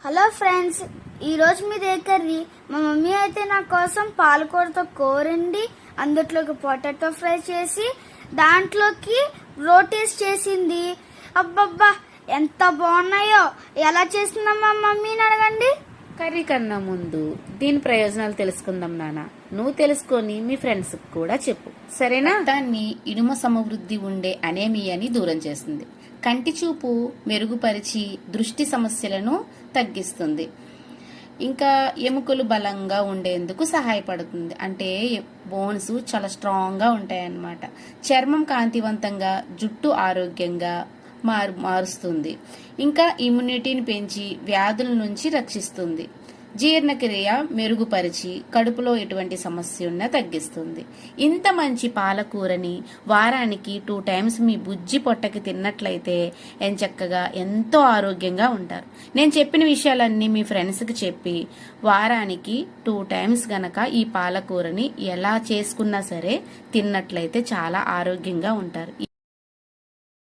Hello friends, ఈరోజు మీదే curry. మా మమ్మీ అయితే నా కోసం పాలకూరతో కూరండి, అందులోకి పొటాటో ఫ్రై చేసి దాంట్లోకి రోటీస్ చేసింది. అబ్బబ్బా ఎంత బాగున్నాయో! ఎలా చేసిందా మా మమ్మీని అడగండి. కర్రీ కన్నా ముందు దీని ప్రయోజనాలు తెలుసుకుందాం నాన్న. నువ్వు తెలుసుకొని మీ ఫ్రెండ్స్ కూడా చెప్పు, సరేనా? దాన్ని ఇనుమ సమృద్ధి ఉండే అనేమియాని దూరం చేస్తుంది. కంటి చూపు మెరుగుపరిచి దృష్టి సమస్యలను తగ్గిస్తుంది. ఇంకా ఎముకలు బలంగా ఉండేందుకు సహాయపడుతుంది. అంటే బోన్స్ చాలా స్ట్రాంగ్ గా ఉంటాయన్నమాట. చర్మం కాంతివంతంగా, జుట్టు ఆరోగ్యంగా మారుస్తుంది. ఇంకా ఇమ్యూనిటీని పెంచి వ్యాధుల నుంచి రక్షిస్తుంది. జీర్ణక్రియ మెరుగుపరిచి కడుపులో ఎటువంటి సమస్య ఉన్నా తగ్గిస్తుంది. ఇంత మంచి పాలకూరని వారానికి 2 times మీ బుజ్జి పొట్టకి తిన్నట్లయితే ఎంచక్కగా ఎంతో ఆరోగ్యంగా ఉంటారు. నేను చెప్పిన విషయాలన్నీ మీ ఫ్రెండ్స్కి చెప్పి వారానికి 2 times గనక ఈ పాలకూరని ఎలా చేసుకున్నా సరే తిన్నట్లయితే చాలా ఆరోగ్యంగా ఉంటారు.